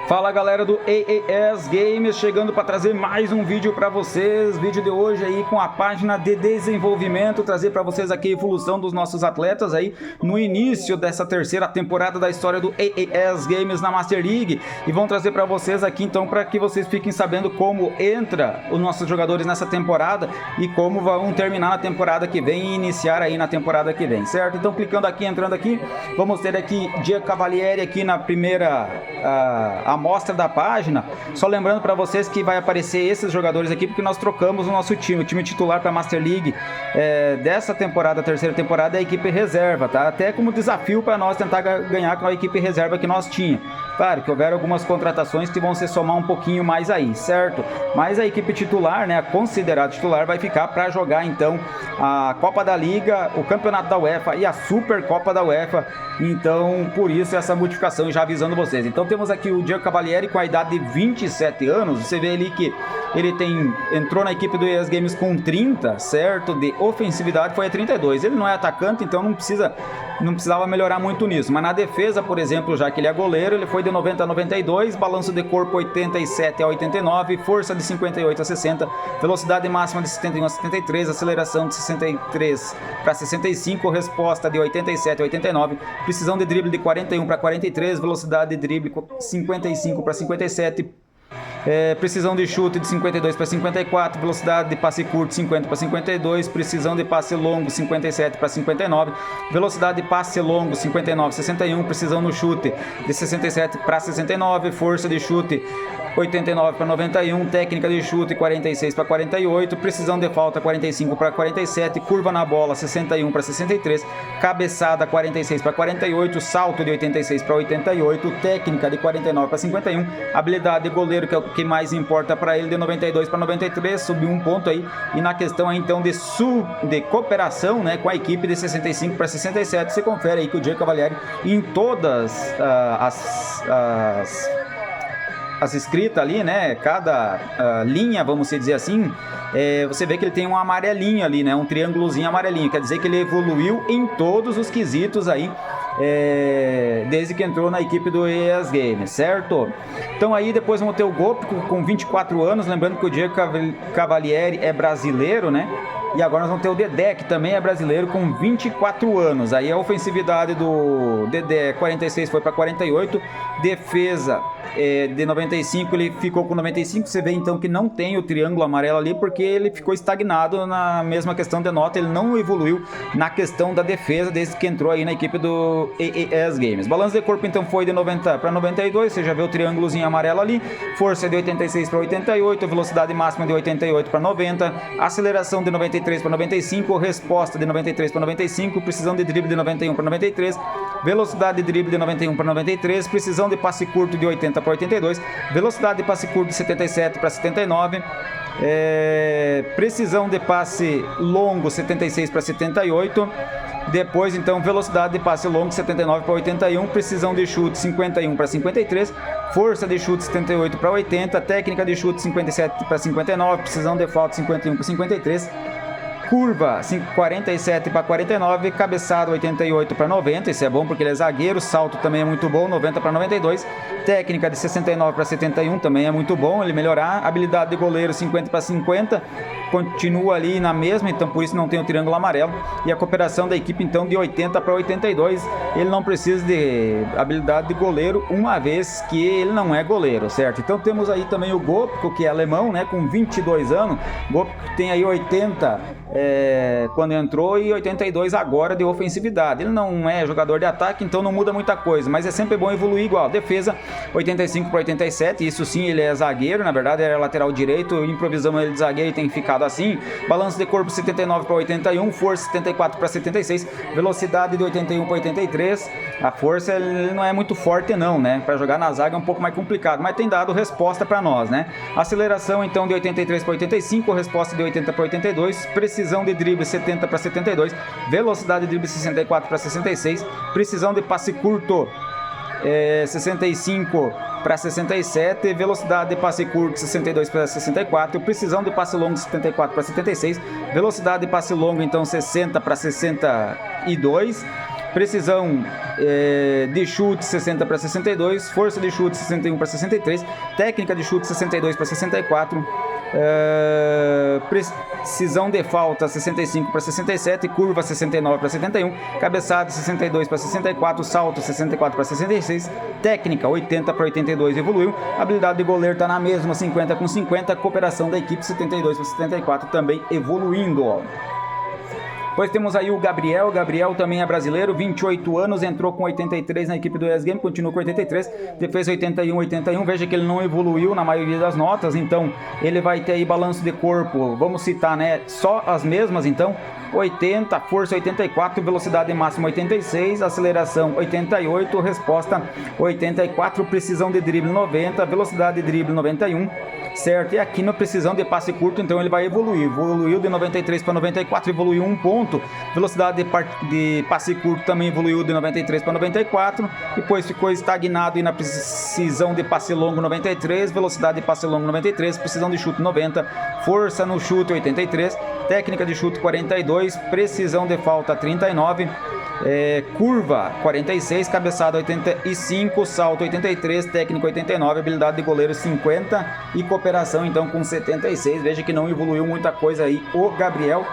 Fala galera do AAS Games, chegando para trazer mais um vídeo para vocês. Vídeo de hoje aí com a página de desenvolvimento, trazer para vocês aqui a evolução dos nossos atletas aí no início dessa terceira temporada da história do AAS Games na Master League. E vão trazer para vocês aqui então para que vocês fiquem sabendo como entra os nossos jogadores nessa temporada e como vão terminar na temporada que vem e iniciar aí na temporada que vem, certo? Então clicando aqui, entrando aqui, vamos ter aqui Diego Cavalieri aqui na primeira amostra da página. Só lembrando para vocês que vai aparecer esses jogadores aqui porque nós trocamos o nosso time, o time titular para a Master League dessa temporada, terceira temporada, é a equipe reserva, tá? Até como desafio para nós tentar ganhar com a equipe reserva que nós tínhamos. Claro que houveram algumas contratações que vão se somar um pouquinho mais aí, certo? Mas a equipe titular, né, a considerada titular, vai ficar para jogar então a Copa da Liga, o Campeonato da UEFA e a Supercopa da UEFA. Então, por isso essa modificação, já avisando vocês. Então temos aqui o Diego Cavalieri com a idade de 27 anos. Você vê ali que ele entrou na equipe do AAS Games com 30, certo? De ofensividade foi a 32. Ele não é atacante, então não precisava melhorar muito nisso. Mas na defesa, por exemplo, já que ele é goleiro, ele foi de 90 a 92, balanço de corpo 87 a 89, força de 58 a 60, velocidade máxima de 71 a 73, aceleração de 63 para 65, resposta de 87 a 89, precisão de drible de 41 para 43, velocidade de drible 55 para 57, precisão de chute de 52 para 54, velocidade de passe curto 50 para 52, precisão de passe longo 57 para 59, velocidade de passe longo 59 61, precisão no chute de 67 para 69, força de chute 89 para 91, técnica de chute 46 para 48, precisão de falta 45 para 47, curva na bola 61 para 63, cabeçada 46 para 48, salto de 86 para 88, técnica de 49 para 51, habilidade de goleiro, que é o que mais importa para ele, de 92 para 93, subiu um ponto aí, e na questão aí, então de cooperação, né, com a equipe, de 65 para 67, você confere aí que o Diego Cavalieri em todas as escritas ali, né, cada linha, vamos dizer assim, você vê que ele tem um amarelinho ali, né, um triângulozinho amarelinho, quer dizer que ele evoluiu em todos os quesitos aí, desde que entrou na equipe do AAS Games, certo? Então aí depois vamos ter o Gópico com 24 anos, lembrando que o Diego Cavalieri é brasileiro, né? E agora nós vamos ter o Dedé, que também é brasileiro, com 24 anos. Aí a ofensividade do Dedé 46 foi para 48, defesa de 95, ele ficou com 95. Você vê então que não tem o triângulo amarelo ali, porque ele ficou estagnado na mesma questão de nota, ele não evoluiu na questão da defesa desde que entrou aí na equipe do AAS Games. Balanço de corpo então foi de 90 para 92, você já vê o triângulozinho amarelo ali, força de 86 para 88, velocidade máxima de 88 para 90, aceleração de 93 para 95, resposta de 93 para 95, precisão de drible de 91 para 93, velocidade de drible de 91 para 93, precisão de passe curto de 80 para 82, velocidade de passe curto de 77 para 79, precisão de passe longo 76 para 78, depois então velocidade de passe longo 79 para 81, precisão de chute 51 para 53, força de chute 78 para 80, técnica de chute 57 para 59, precisão de falta 51 para 53, curva 47 para 49, cabeçada 88 para 90, isso é bom porque ele é zagueiro, salto também é muito bom, 90 para 92, técnica de 69 para 71 também é muito bom ele melhorar, habilidade de goleiro 50 para 50, continua ali na mesma, então por isso não tem o triângulo amarelo, e a cooperação da equipe então de 80 para 82, ele não precisa de habilidade de goleiro, uma vez que ele não é goleiro, certo? Então temos aí também o Gópico, que é alemão, né, com 22 anos, Gópico tem aí 80 quando entrou e 82 agora de ofensividade. Ele não é jogador de ataque, então não muda muita coisa, mas é sempre bom evoluir igual. Defesa 85 para 87, isso sim, ele é zagueiro, na verdade ele é lateral direito, improvisamos ele de zagueiro e tem ficado assim. Balanço de corpo 79 para 81, força 74 para 76, velocidade de 81 para 83. A força ele não é muito forte não, né? Para jogar na zaga é um pouco mais complicado, mas tem dado resposta para nós, né? Aceleração então de 83 para 85, resposta de 80 para 82, precisão de drible 70 para 72, velocidade de drible 64 para 66, precisão de passe curto 65 para 67, velocidade de passe curto 62 para 64, precisão de passe longo 74 para 76, velocidade de passe longo então 60 para 62, precisão de chute 60 para 62, força de chute 61 para 63, técnica de chute 62 para 64, precisão de falta 65 para 67, curva 69 para 71, cabeçada 62 para 64, salto 64 para 66, técnica 80 para 82 evoluiu, habilidade de goleiro está na mesma 50 com 50, cooperação da equipe 72 para 74 também evoluindo, ó. Depois temos aí o Gabriel também é brasileiro, 28 anos, entrou com 83 na equipe do ES Game, continua com 83, defesa 81, veja que ele não evoluiu na maioria das notas, então ele vai ter aí balanço de corpo, vamos citar, né, só as mesmas, então, 80, força 84, velocidade máxima 86, aceleração 88, resposta 84, precisão de drible 90, velocidade de drible 91, certo? E aqui na precisão de passe curto, então ele vai evoluiu de 93 para 94, evoluiu 1 ponto, velocidade de passe curto também evoluiu de 93 para 94, depois ficou estagnado e na precisão de passe longo 93, velocidade de passe longo 93, precisão de chute 90, força no chute 83, técnica de chute 42, precisão de falta 39, curva 46, cabeçada 85, salto 83, técnica 89, habilidade de goleiro 50 e cooperação então com 76. Veja que não evoluiu muita coisa aí o Gabriel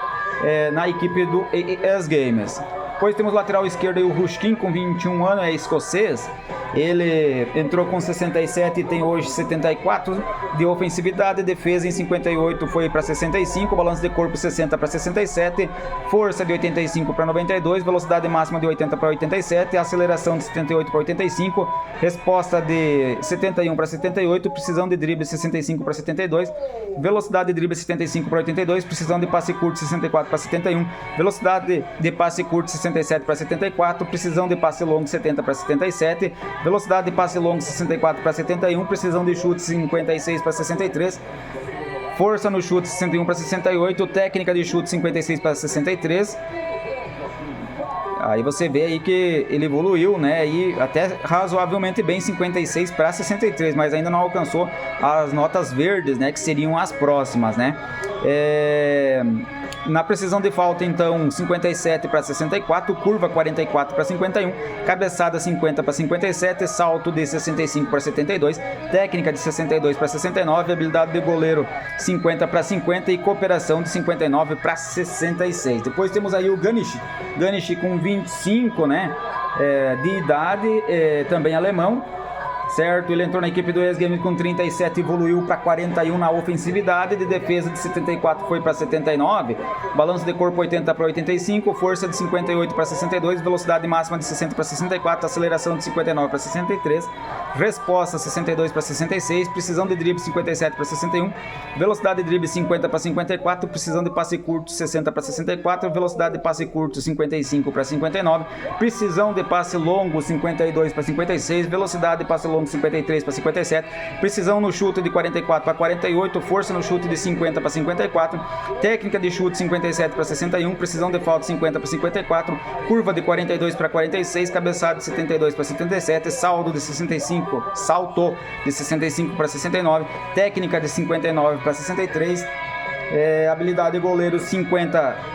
na equipe do ES Games. Depois temos lateral esquerdo aí o Ruskin com 21 anos, é escocês. Ele entrou com 67 e tem hoje 74 de ofensividade, defesa em 58 foi para 65, balanço de corpo 60 para 67, força de 85 para 92, velocidade máxima de 80 para 87, aceleração de 78 para 85, resposta de 71 para 78, precisão de drible 65 para 72, velocidade de drible 75 para 82, precisão de passe curto 64 para 71, velocidade de passe curto 67 para 74, precisão de passe longo 70 para 77, velocidade de passe longo 64 para 71, precisão de chute 56 para 63, força no chute 61 para 68, técnica de chute 56 para 63. Aí você vê aí que ele evoluiu, né, e até razoavelmente bem, 56 para 63, mas ainda não alcançou as notas verdes, né, que seriam as próximas, né. Na precisão de falta, então, 57 para 64, curva 44 para 51, cabeçada 50 para 57, salto de 65 para 72, técnica de 62 para 69, habilidade de goleiro 50 para 50 e cooperação de 59 para 66. Depois temos aí o Ganish com 25, né, de idade, também alemão. Certo, ele entrou na equipe do ES Games com 37, evoluiu para 41 na ofensividade, de defesa de 74 foi para 79, balanço de corpo 80 para 85, força de 58 para 62, velocidade máxima de 60 para 64, aceleração de 59 para 63, resposta 62 para 66, precisão de drible 57 para 61, velocidade de drible 50 para 54, precisão de passe curto 60 para 64, velocidade de passe curto 55 para 59, precisão de passe longo 52 para 56, velocidade de passe longo 53 para 57, precisão no chute de 44 para 48, força no chute de 50 para 54, técnica de chute 57 para 61, precisão de falta 50 para 54, curva de 42 para 46, cabeçada de 72 para 77, salto de 65 para 69, técnica de 59 para 63, habilidade de goleiro 50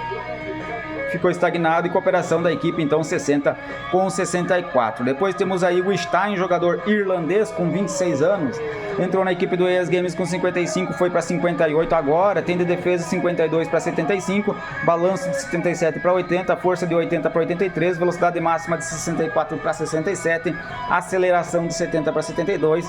ficou estagnado e cooperação da equipe então 60 com 64. Depois temos aí o Stein, jogador irlandês com 26 anos, entrou na equipe do ES Games com 55, foi para 58 agora, tem de defesa 52 para 75, balanço de 77 para 80, força de 80 para 83, velocidade máxima de 64 para 67, aceleração de 70 para 72,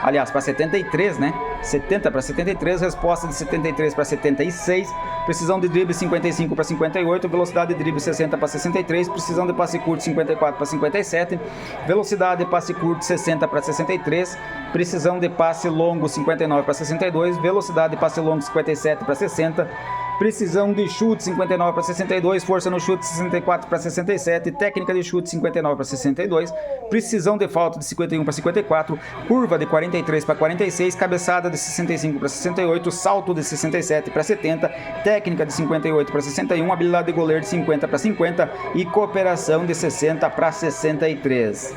aliás, para 73, né? 70 para 73, resposta de 73 para 76, precisão de drible 55 para 58, velocidade de drible 60 para 63, precisão de passe curto 54 para 57, velocidade de passe curto 60 para 63, precisão de passe longo 59 para 62, velocidade de passe longo 57 para 60, precisão de chute 59 para 62, força no chute 64 para 67, técnica de chute 59 para 62, precisão de falta de 51 para 54, curva de 43 para 46, cabeçada de 65 para 68, salto de 67 para 70, técnica de 58 para 61, habilidade de goleiro de 50 para 50 e cooperação de 60 para 63.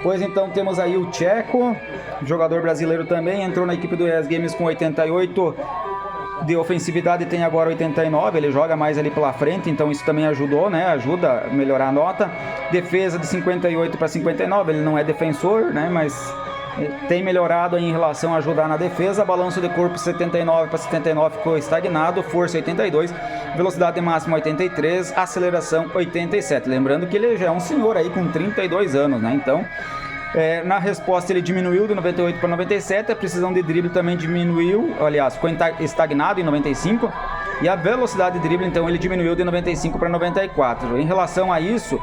Pois então temos aí o Tcheco, jogador brasileiro também, entrou na equipe do ES Games com 88, de ofensividade tem agora 89, ele joga mais ali pela frente, então isso também ajudou, né? Ajuda a melhorar a nota. Defesa de 58 para 59, ele não é defensor, né? Mas tem melhorado em relação a ajudar na defesa. Balanço de corpo 79 para 79 ficou estagnado. Força 82, velocidade máxima 83, aceleração 87. Lembrando que ele já é um senhor aí com 32 anos, né? Então, na resposta ele diminuiu de 98 para 97, a precisão de drible também diminuiu, aliás, ficou estagnado em 95, e a velocidade de drible então ele diminuiu de 95 para 94. Em relação a isso,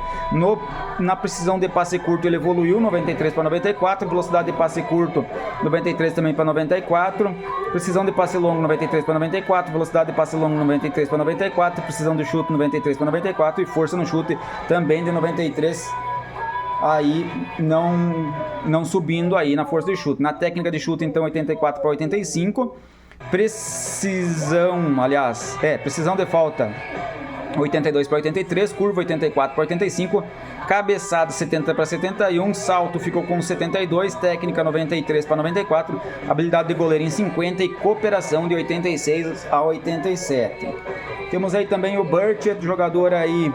na precisão de passe curto ele evoluiu 93 para 94, velocidade de passe curto 93 também para 94, precisão de passe longo 93 para 94, velocidade de passe longo 93 para 94, precisão de chute 93 para 94 e força no chute também de 93. Aí não subindo aí na força de chute. Na técnica de chute então 84 para 85. Precisão de falta 82 para 83, curva 84 para 85, cabeçada 70 para 71, salto ficou com 72, técnica 93 para 94, habilidade de goleiro em 50 e cooperação de 86 a 87. Temos aí também o Burchett, jogador aí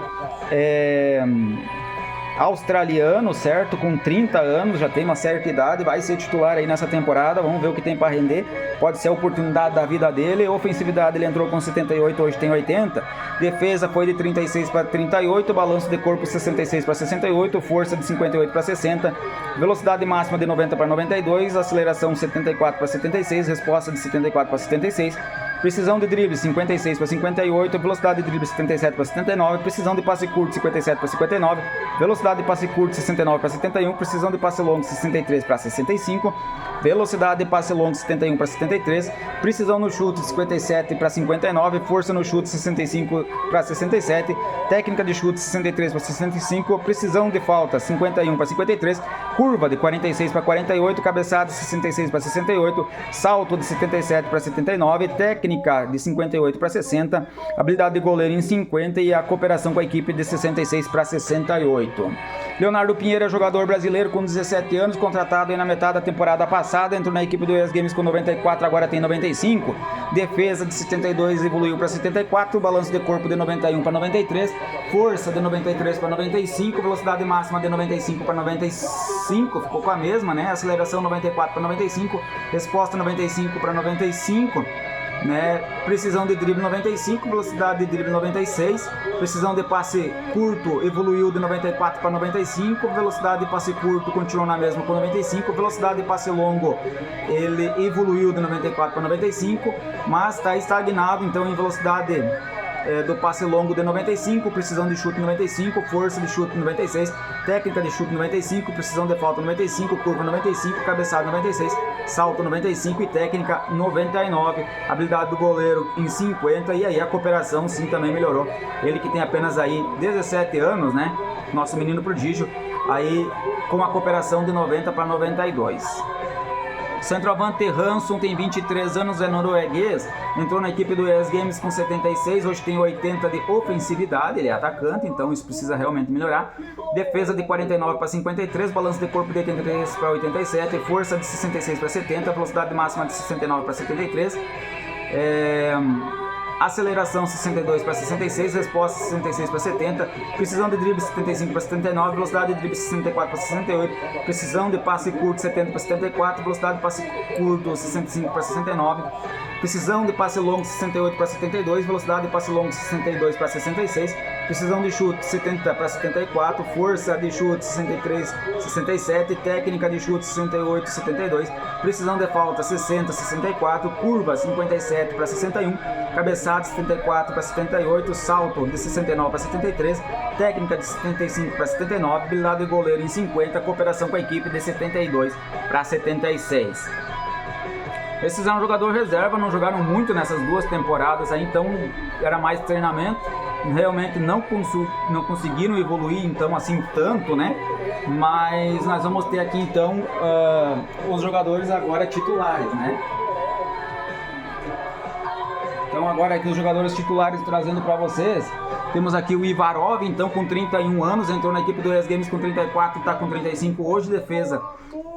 australiano, certo? Com 30 anos, já tem uma certa idade, vai ser titular aí nessa temporada, vamos ver o que tem para render, pode ser a oportunidade da vida dele. Ofensividade ele entrou com 78, hoje tem 80, defesa foi de 36 para 38, balanço de corpo 66 para 68, força de 58 para 60, velocidade máxima de 90 para 92, aceleração 74 para 76, resposta de 74 para 76, precisão de drible 56 para 58, velocidade de drible 77 para 79, precisão de passe curto 57 para 59, velocidade de passe curto 69 para 71, precisão de passe longo 63 para 65, velocidade de passe longo 71 para 73, precisão no chute 57 para 59, força no chute 65 para 67, técnica de chute 63 para 65, precisão de falta 51 para 53, curva de 46 para 48, cabeçada 66 para 68, salto de 77 para 79, técnica de 58 para 60, habilidade de goleiro em 50 e a cooperação com a equipe de 66 para 68. Leonardo Pinheiro é jogador brasileiro com 17 anos, contratado aí na metade da temporada passada, entrou na equipe do US Games com 94, agora tem 95, defesa de 72 evoluiu para 74, balanço de corpo de 91 para 93, força de 93 para 95, velocidade máxima de 95 para 95, ficou com a mesma, né? Aceleração 94 para 95, resposta 95 para 95, né? Precisão de drible 95, velocidade de drible 96, precisão de passe curto evoluiu de 94 para 95, velocidade de passe curto continuou na mesma com 95, velocidade de passe longo ele evoluiu de 94 para 95, mas está estagnado então em velocidade do passe longo de 95, precisão de chute 95, força de chute 96, técnica de chute 95, precisão de falta 95, curva 95, cabeçada 96, salto 95 e técnica 99, habilidade do goleiro em 50, e aí a cooperação sim também melhorou. Ele que tem apenas aí 17 anos, né? Nosso menino prodígio, aí com a cooperação de 90 para 92. Centroavante Hanson tem 23 anos, é norueguês, entrou na equipe do US Games com 76, hoje tem 80 de ofensividade, ele é atacante, então isso precisa realmente melhorar. Defesa de 49 para 53, balanço de corpo de 83 para 87, força de 66 para 70, velocidade máxima de 69 para 73, aceleração 62 para 66, resposta 66 para 70, precisão de drible 75 para 79, velocidade de drible 64 para 68, precisão de passe curto 70 para 74, velocidade de passe curto 65 para 69, precisão de passe longo 68 para 72, velocidade de passe longo 62 para 66, precisão de chute 70 para 74, força de chute 63, 67, técnica de chute 68, 72, precisão de falta 60, 64, curva 57 para 61, cabeçada 74 para 78, salto de 69 para 73, técnica de 75 para 79, habilidade de goleiro em 50, cooperação com a equipe de 72 para 76. Esses eram jogador reserva, não jogaram muito nessas duas temporadas, aí, então era mais treinamento, realmente não conseguiram evoluir então assim tanto, né? Mas nós vamos ter aqui então os jogadores agora titulares, né? Então agora aqui os jogadores titulares trazendo para vocês, temos aqui o Ivarov, então com 31 anos, entrou na equipe do US Games com 34, está com 35 hoje, defesa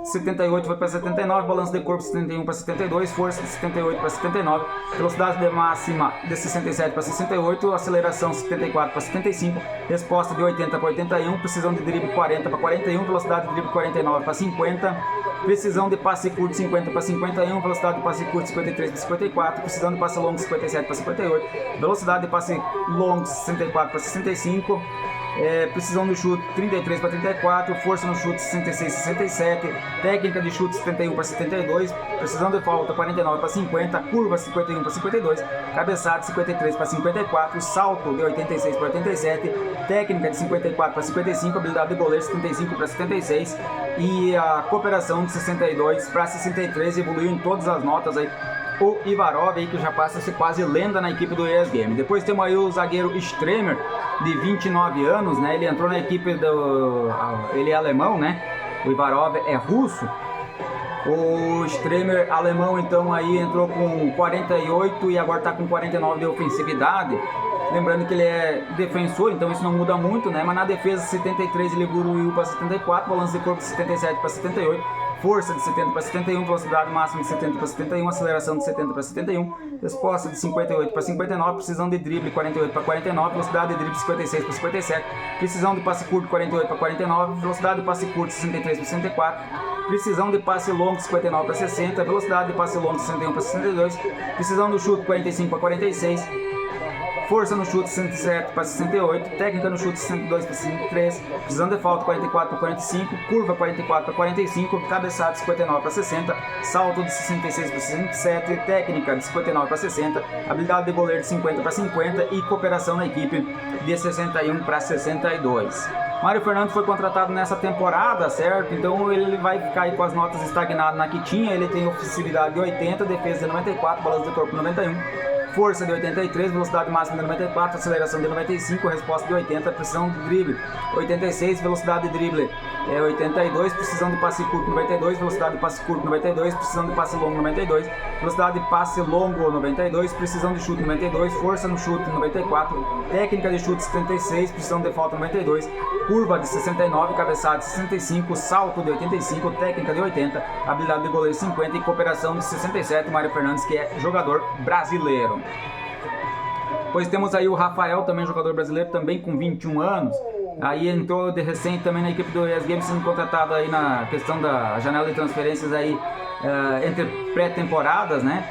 78 foi para 79, balanço de corpo 71 para 72, força de 78 para 79, velocidade de máxima de 67 para 68, aceleração 74 para 75, resposta de 80 para 81, precisão de drible 40 para 41, velocidade de drible 49 para 50, precisão de passe curto 50 para 51, velocidade de passe curto 53 para 54, precisão de passe longo 57 para 58, velocidade de passe longo 64 para 65, precisão no chute 33 para 34, força no chute 66 para 67, técnica de chute 71 para 72, precisão de falta 49 para 50, curva 51 para 52, cabeçada 53 para 54, salto de 86 para 87, técnica de 54 para 55, habilidade de goleiro 75 para 76 e a cooperação de 62 para 63, evoluiu em todas as notas aí. O Ivarov aí, que já passa a ser quase lenda na equipe do ES Game. Depois temos aí o zagueiro Stremer, de 29 anos, né? Ele entrou na equipe do... ele é alemão, né? O Ivarov é russo. O Stremer alemão, então, aí entrou com 48 e agora tá com 49 de ofensividade. Lembrando que ele é defensor, então isso não muda muito, né? Mas na defesa 73 ele evoluiu para 74, balanço de corpo de 77 para 78, força de 70 para 71, velocidade máxima de 70 para 71, aceleração de 70 para 71, resposta de 58 para 59, precisão de drible 48 para 49, velocidade de drible 56 para 57, precisão de passe curto 48 para 49, velocidade de passe curto 63 para 64, precisão de passe longo 59 para 60, velocidade de passe longo 61 para 62, precisão do chute 45 para 46, força no chute 67 para 68, técnica no chute 62 para 53, precisão de falta 44 para 45, curva 44 para 45, cabeçada 59 para 60, salto de 66 para 67, técnica de 59 para 60, habilidade de goleiro de 50 para 50 e cooperação na equipe de 61 para 62. Mário Fernando foi contratado nessa temporada, certo? Então ele vai ficar aí com as notas estagnadas na que tinha. Ele tem ofensividade de 80, defesa de 94, balanço de corpo 91, força de 83, velocidade máxima de 94, aceleração de 95, resposta de 80, precisão de drible 86, velocidade de drible 82, precisão de passe curto 92, velocidade de passe curto 92, precisão de passe longo 92, velocidade de passe longo 92, precisão de chute 92, força no chute 94, técnica de chute 76, precisão de falta 92, curva de 69, cabeçada de 65, salto de 85, técnica de 80, habilidade de goleiro 50 e cooperação de 67, Mário Fernandes, que é jogador brasileiro. Depois temos aí o Rafael, também jogador brasileiro, também com 21 anos. Aí entrou de recente também na equipe do ES Games, sendo contratado aí na questão da janela de transferências aí entre pré-temporadas, né?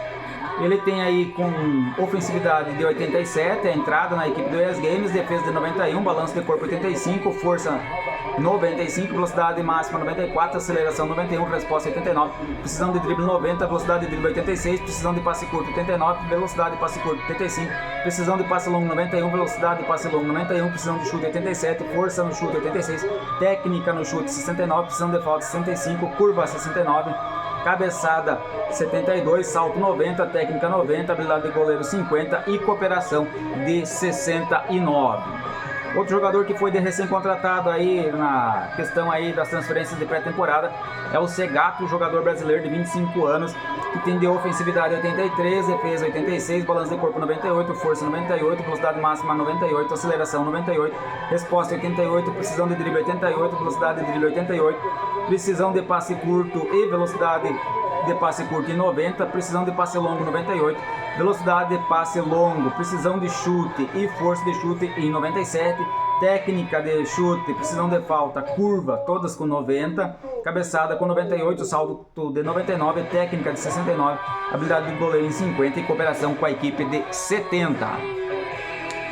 Ele tem aí com ofensividade de 87, a entrada na equipe do ES Games, defesa de 91, balanço de corpo 85, força 95, velocidade máxima 94, aceleração 91, resposta 89, precisão de drible 90, velocidade de drible 86, precisão de passe curto 89, velocidade de passe curto 85, precisão de passe longo 91, velocidade de passe longo 91, precisão de chute 87, força no chute 86, técnica no chute 69, precisão de falta 65, curva 69, cabeçada 72, salto 90, técnica 90, habilidade de goleiro 50 e cooperação de 69. Outro jogador que foi de recém-contratado aí na questão aí das transferências de pré-temporada é o Segato, jogador brasileiro de 25 anos, que tem de ofensividade 83, defesa 86, balanço de corpo 98, força 98, velocidade máxima 98, aceleração 98, resposta 88, precisão de drible 88, velocidade de drible 88, precisão de passe curto e velocidade de passe curto em 90, precisão de passe longo 98, velocidade de passe longo, precisão de chute e força de chute em 97, técnica de chute, precisão de falta, curva, todas com 90, cabeçada com 98, salto de 99, técnica de 69, habilidade de goleiro em 50 e cooperação com a equipe de 70.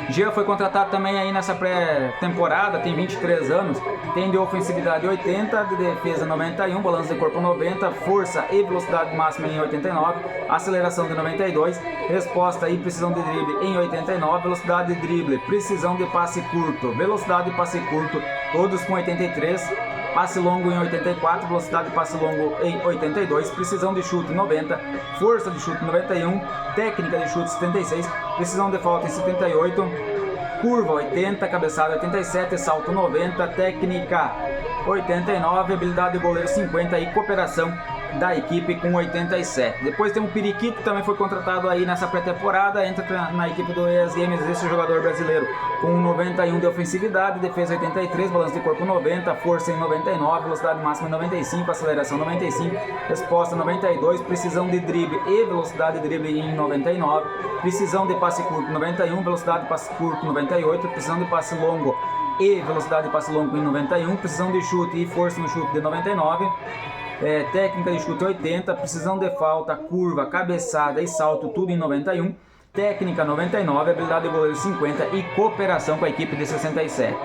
Jean foi contratado também aí nessa pré-temporada, tem 23 anos, tem de ofensividade 80, de defesa 91, balanço de corpo 90, força e velocidade máxima em 89, aceleração de 92, resposta e precisão de drible em 89, velocidade de drible, precisão de passe curto, velocidade de passe curto, todos com 83, passe longo em 84, velocidade de passe longo em 82, precisão de chute 90, força de chute 91, técnica de chute 76, precisão de falta em 78, curva 80, cabeçada 87, salto 90, técnica 89, habilidade de goleiro 50 e cooperação da equipe com 87. Depois tem o Periquito, que também foi contratado aí nessa pré-temporada, entra na equipe do ES Games, esse jogador brasileiro com 91 de ofensividade, defesa 83, balanço de corpo 90, força em 99, velocidade máxima em 95, aceleração 95, resposta 92, precisão de drible e velocidade de drible em 99, precisão de passe curto 91, velocidade de passe curto 98, precisão de passe longo e velocidade de passe longo em 91, precisão de chute e força no chute de 99, técnica de chute 80, precisão de falta, curva, cabeçada e salto tudo em 91, técnica 99, habilidade de goleiro 50 e cooperação com a equipe de 67.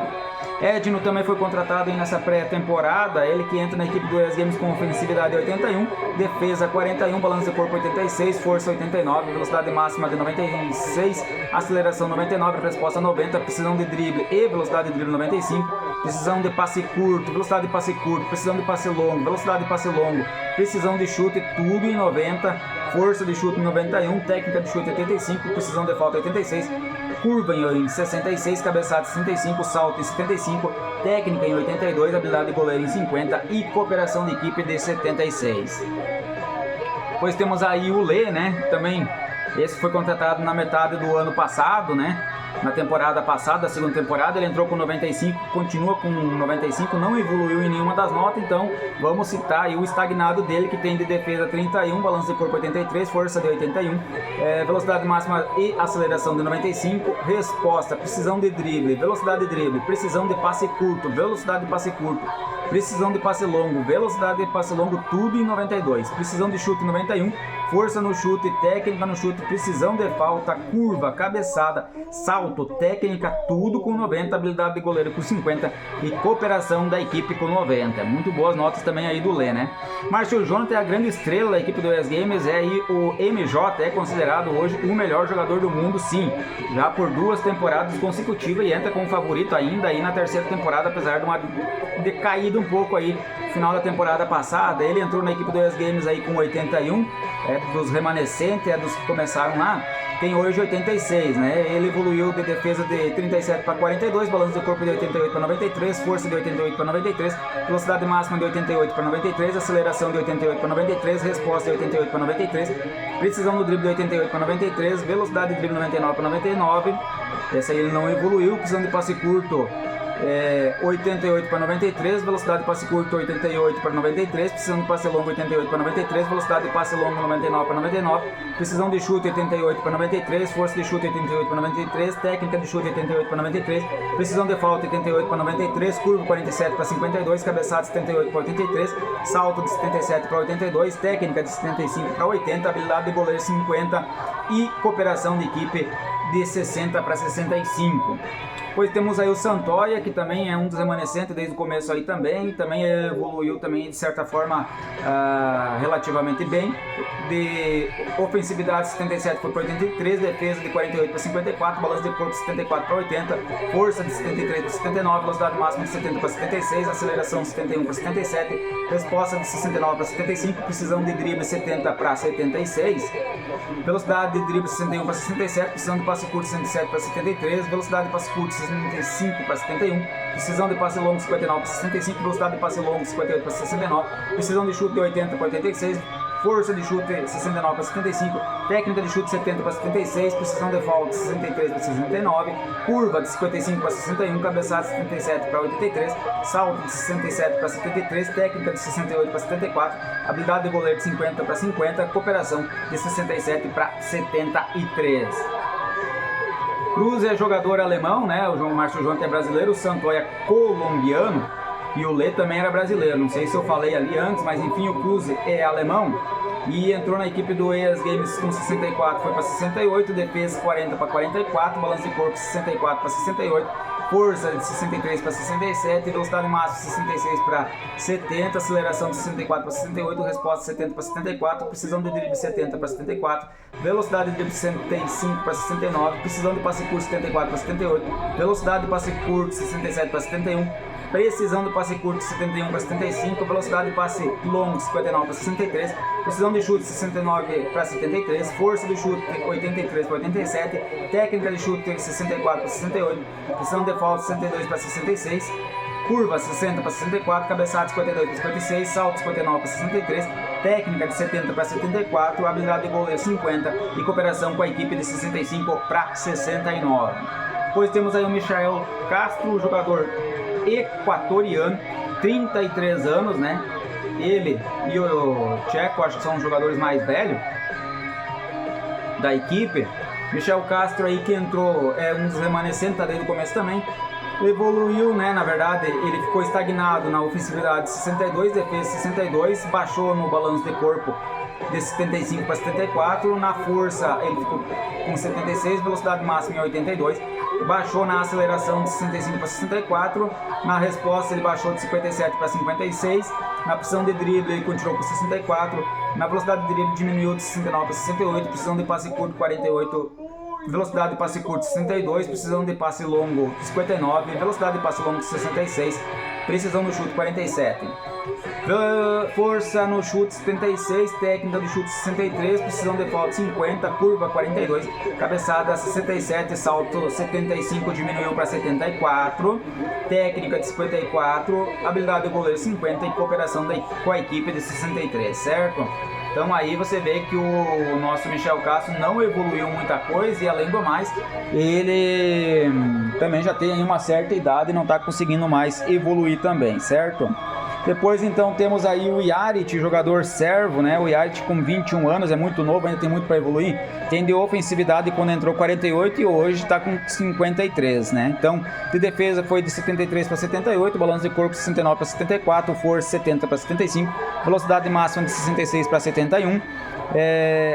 Edno também foi contratado nessa pré-temporada, ele que entra na equipe do ES Games com ofensividade 81, defesa 41, balanço de corpo 86, força 89, velocidade máxima de 96, aceleração 99, resposta 90, precisão de drible e velocidade de drible 95, precisão de passe curto, velocidade de passe curto, precisão de passe longo, velocidade de passe longo, precisão de chute, tudo em 90, força de chute em 91, técnica de chute 85, precisão de falta 86, curva em 66, cabeçada em 65, salto em 75, técnica em 82, habilidade de goleiro em 50 e cooperação de equipe de 76. Depois temos aí o Lê, né? Também esse foi contratado na metade do ano passado, né? Na temporada passada, a segunda temporada, ele entrou com 95, continua com 95, não evoluiu em nenhuma das notas, então vamos citar aí o estagnado dele, que tem de defesa 31, balanço de corpo 83, força de 81, velocidade máxima e aceleração de 95, resposta, precisão de drible, velocidade de drible, precisão de passe curto, velocidade de passe curto, precisão de passe longo, velocidade de passe longo, tudo em 92, precisão de chute 91, força no chute, técnica no chute, precisão de falta, curva, cabeçada, salto, técnica, tudo com 90, habilidade de goleiro com 50 e cooperação da equipe com 90. Muito boas notas também aí do Lê, né? Márcio Jonathan é a grande estrela da equipe do ES Games, e o MJ é considerado hoje o melhor jogador do mundo, sim, já por 2 temporadas consecutivas, e entra como favorito ainda aí na terceira temporada, apesar de uma decaída um pouco aí no final da temporada passada. Ele entrou na equipe do ES Games aí com 81, dos remanescentes, dos que começaram lá, tem hoje 86, né? Ele evoluiu de defesa de 37 para 42, balanço de corpo de 88 para 93, força de 88 para 93, velocidade máxima de 88 para 93, aceleração de 88 para 93, resposta de 88 para 93, precisão no drible de 88 para 93, velocidade de drible 99 para 99, essa aí ele não evoluiu, precisão de passe curto 88 para 93, velocidade de passe curto 88 para 93, precisão de passe longo 88 para 93, velocidade de passe longo 99 para 99, precisão de chute 88 para 93, força de chute 88 para 93, técnica de chute 88 para 93, precisão de falta 88 para 93, curva 47 para 52, cabeçada 78 para 83, salto de 77 para 82, técnica de 75 para 80, habilidade de goleiro 50 e cooperação de equipe de 60 para 65. Depois temos aí o Santoya, que também é um dos remanescentes desde o começo aí também evoluiu também de certa forma relativamente bem. De ofensividade 77 foi para 83, defesa de 48 para 54, balanço de corpo de 74 para 80, força de 73 para 79, velocidade máxima de 70 para 76, aceleração de 71 para 77, resposta de 69 para 75, precisão de drible 70 para 76, velocidade de drible 61 para 67, precisão de passe curto 67 para 73, velocidade de passe curto 65 para 71, precisão de passe longo 59 para 65, velocidade de passe longo 58 para 69, precisão de chute 80 para 86, força de chute 69 para 75, técnica de chute 70 para 76, precisão de falta 63 para 69, curva de 55 para 61, cabeçada de 77 para 83, salto de 67 para 73, técnica de 68 para 74, habilidade de goleiro de 50 para 50, cooperação de 67 para 73. Cruz é jogador alemão, né? O Márcio Jonathan é brasileiro, o Santoya é colombiano e o Lê também era brasileiro. Não sei se eu falei ali antes, mas enfim, o Cruz é alemão e entrou na equipe do ES Games com 64, foi para 68, defesa 40 para 44, balanço de corpo 64 para 68, força de 63 para 67, velocidade máxima 66 para 70, aceleração de 64 para 68, resposta 70 para 74, precisão de drible 70 para 74, velocidade de drible 65 para 69, precisão de passe curto 74 para 78, velocidade de passe curto 67 para 71, precisão de passe curto 71 para 75, velocidade de passe longo 59 para 63, precisão de chute 69 para 73, força de chute 83 para 87, técnica de chute 64 para 68, precisão de falta 62 para 66, curva 60 para 64, cabeçada 52 para 56, salto 59 para 63, técnica de 70 para 74, habilidade de goleiro 50 e cooperação com a equipe de 65 para 69. Depois temos aí o Michael Castro, jogador equatoriano, 33 anos, né? Ele e o Tcheco, acho que são os jogadores mais velhos da equipe. Michael Castro aí que entrou, é um dos remanescentes, tá desde o começo também. Evoluiu, né? Na verdade, ele ficou estagnado na ofensividade 62, defesa 62, baixou no balanço de corpo de 75 para 74, na força ele ficou com 76, velocidade máxima em 82, baixou na aceleração de 65 para 64, na resposta ele baixou de 57 para 56, na precisão de drible ele continuou com 64, na velocidade de drible diminuiu de 69 para 68, precisão de passe curto 48, velocidade de passe curto 62, precisão de passe longo 59, velocidade de passe longo 66, precisão no chute 47. Força no chute 76, técnica do chute 63, precisão de falta 50, curva 42, cabeçada 67, salto 75 diminuiu para 74, técnica de 54, habilidade do goleiro 50 e cooperação com a equipe de 63, certo? Então aí você vê que o nosso Michael Castro não evoluiu muita coisa e além do mais, ele também já tem uma certa idade e não está conseguindo mais evoluir também, certo? Depois então temos aí o Yarit, jogador servo, né? O Yarit com 21 anos, é muito novo, ainda tem muito para evoluir. Tem de ofensividade quando entrou 48 e hoje está com 53, né? Então, de defesa foi de 73 para 78, balanço de corpo 69 para 74, força 70 para 75, velocidade máxima de 66 para 71.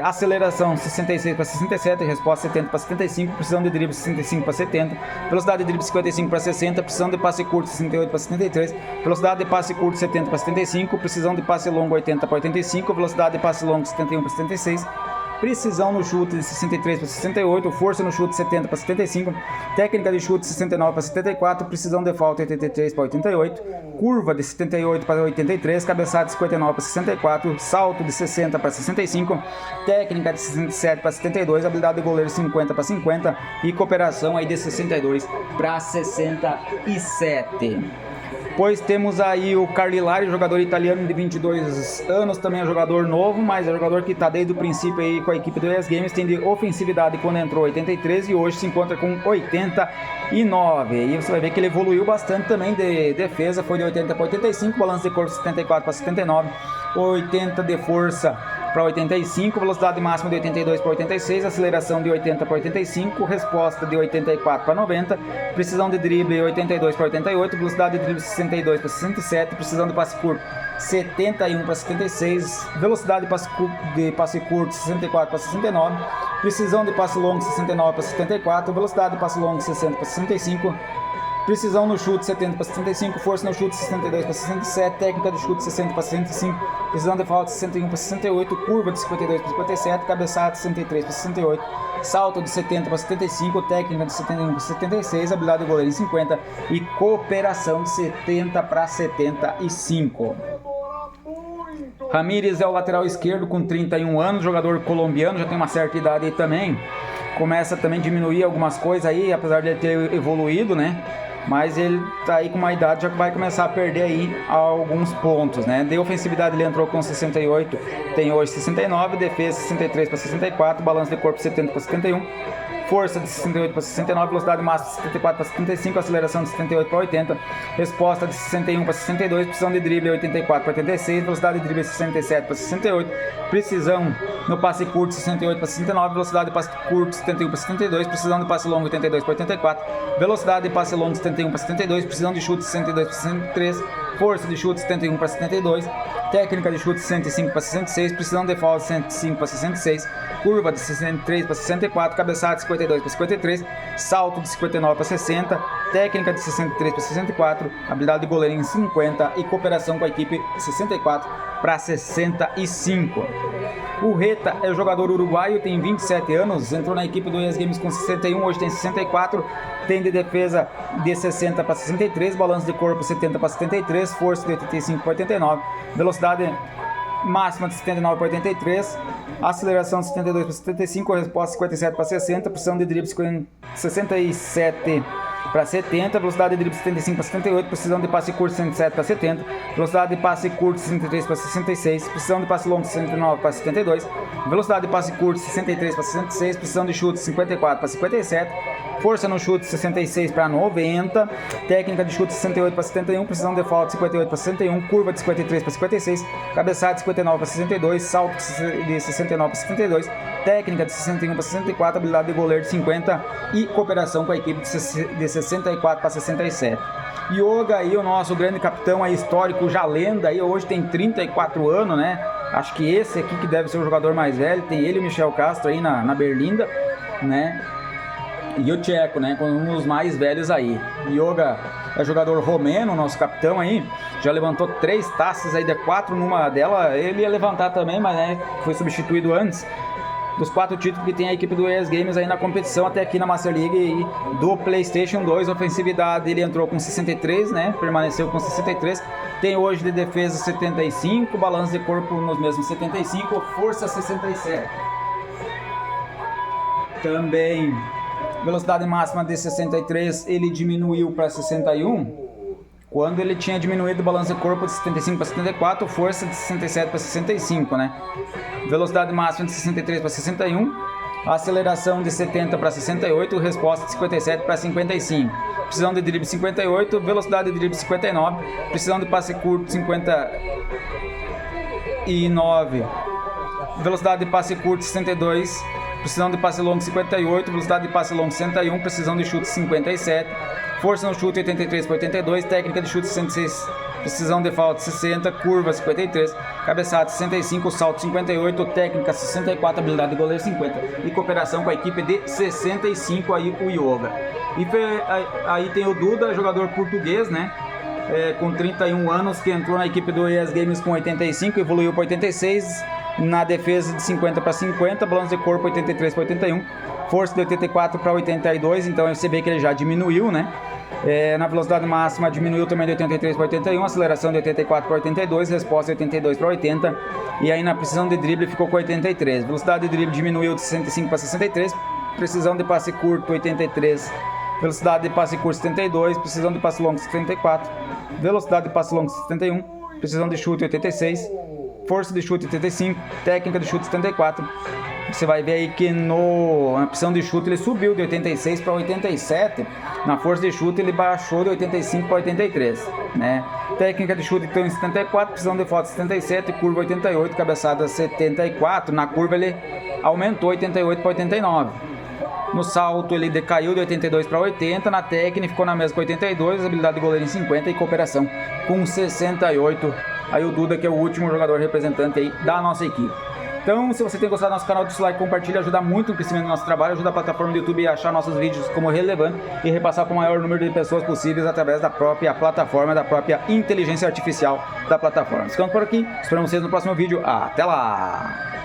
Aceleração 66 para 67, resposta 70 para 75, precisão de drible 65 para 70, velocidade de drible 55 para 60, precisão de passe curto 68 para 73, velocidade de passe curto 70 para 75, precisão de passe longo 80 para 85, velocidade de passe longo 71 para 76, precisão no chute de 63 para 68, força no chute 70 para 75, técnica de chute 69 para 74, precisão de falta 83 para 88, curva de 78 para 83, cabeçada de 59 para 64, salto de 60 para 65, técnica de 67 para 72, habilidade de goleiro 50 para 50 e cooperação aí de 62 para 67. Depois temos aí o Carlilari, jogador italiano de 22 anos, também é jogador novo, mas é jogador que está desde o princípio aí com a equipe do ES Games, tem de ofensividade quando entrou 83 e hoje se encontra com 89. E você vai ver que ele evoluiu bastante também de defesa, foi de 80 para 85, balanço de corpo 74 para 79, 80 de força para 85, velocidade máxima de 82 para 86, aceleração de 80 para 85, resposta de 84 para 90, precisão de drible 82 para 88, velocidade de drible 62 para 67, precisão de passe curto 71 para 76, velocidade de passe curto 64 para 69, precisão de passe longo 69 para 74, velocidade de passe longo 60 para 65, precisão no chute 70 para 75, força no chute 62 para 67, técnica de chute 60 para 65, precisão de falta 61 para 68, curva de 52 para 57, cabeçada de 63 para 68, salto de 70 para 75, técnica de 71 para 76, habilidade de goleiro em 50 e cooperação de 70 para 75. Ramírez é o lateral esquerdo com 31 anos, jogador colombiano, já tem uma certa idade aí também. Começa também a diminuir algumas coisas aí, apesar de ele ter evoluído, né? Mas ele tá aí com uma idade, já vai começar a perder aí alguns pontos, né? De ofensividade ele entrou com 68, tem hoje 69, defesa 63 para 64, balanço de corpo 70 para 71, força de 68 para 69, velocidade máxima de 74 para 75, aceleração de 78 para 80, resposta de 61 para 62, precisão de drible 84 para 86, velocidade de drible 67 para 68, precisão no passe curto 68 para 69, velocidade de passe curto 71 para 72, precisão de passe longo 82 para 84, velocidade de passe longo 71 para 72, precisão de chute 62 para 63, força de chute 71 para 72, técnica de chute 65 para 66, precisão de falta 105 para 66, curva de 63 para 64, cabeçada de 52 para 53, salto de 59 para 60, técnica de 63 para 64, habilidade de goleiro em 50 e cooperação com a equipe 64 para 65. O Reta é o jogador uruguaio, tem 27 anos, entrou na equipe do ES Games com 61, hoje tem 64, tem de defesa de 60 para 63, balanço de corpo 70 para 73, força de 85 para 89, velocidade máxima de 79 para 83, aceleração de 72 para 75, resposta 57 para 60, precisão de drible 67 para 70, velocidade de drible 75 para 78, precisão de passe curto 67 para 70, velocidade de passe curto 63 para 66, precisão de passe longo 69 para 72, velocidade de passe curto 63 para 66, precisão de chute 54 para 57, força no chute 66 para 90, técnica de chute 68 para 71, precisão de falta 58 para 61, curva de 53 para 56, cabeçade de 59 para 62, salto de 69 para 72, técnica de 61 para 64, habilidade de goleiro de 50 e cooperação com a equipe de 64 para 67. Yoga aí, o nosso grande capitão aí, histórico, já lenda aí, hoje tem 34 anos, né? Acho que esse aqui que deve ser o jogador mais velho, tem ele e o Michel Castro aí na Berlinda, né? E o Tcheco, né, com um dos mais velhos aí. Yoga é jogador romeno, nosso capitão aí, já levantou 3 taças aí, de 4 numa dela, ele ia levantar também, mas né, foi substituído antes. Dos 4 títulos que tem a equipe do ES Games aí na competição, até aqui na Master League e do PlayStation 2, ofensividade ele entrou com 63, né, permaneceu com 63, tem hoje de defesa 75, balanço de corpo nos mesmos 75, força 67. Também velocidade máxima de 63, ele diminuiu para 61, quando ele tinha diminuído o balanço de corpo de 75 para 74, força de 67 para 65, né? Velocidade máxima de 63 para 61, aceleração de 70 para 68, resposta de 57 para 55, precisão de drible 58, velocidade de drible 59, precisão de passe curto 59, velocidade de passe curto 62, precisão de passe longo 58, velocidade de passe longo 61, precisão de chute 57, força no chute 83 para 82, técnica de chute 66, precisão de falta 60, curva 53, cabeçada 65, salto 58, técnica 64, habilidade de goleiro 50 e cooperação com a equipe de 65 aí o Yoga. E aí tem o Duda, jogador português, né? Com 31 anos, que entrou na equipe do ES Games com 85, evoluiu para 86, na defesa de 50 para 50, balanço de corpo 83 para 81, força de 84 para 82, então você vê que ele já diminuiu, né? Na velocidade máxima diminuiu também de 83 para 81, aceleração de 84 para 82, resposta de 82 para 80, e aí na precisão de drible ficou com 83. Velocidade de drible diminuiu de 65 para 63, precisão de passe curto 83, velocidade de passe curto 72, precisão de passe longo 74, velocidade de passe longo 71, precisão de chute 86, força de chute 85, técnica de chute 74. Você vai ver aí que na precisão de chute ele subiu de 86 para 87, na força de chute ele baixou de 85 para 83, né? Técnica de chute então em 74, precisão de falta 77, curva 88, cabeçada 74, na curva ele aumentou 88 para 89. No salto ele decaiu de 82 para 80, na técnica ficou na mesma com 82, habilidade de goleiro em 50 e cooperação com 68. Aí o Duda, que é o último jogador representante aí da nossa equipe. Então, se você tem gostado do nosso canal, deixa o like, compartilha, ajuda muito no crescimento do nosso trabalho, ajuda a plataforma do YouTube a achar nossos vídeos como relevantes e repassar para o maior número de pessoas possíveis através da própria plataforma, da própria inteligência artificial da plataforma. Ficamos por aqui, esperamos vocês no próximo vídeo. Até lá!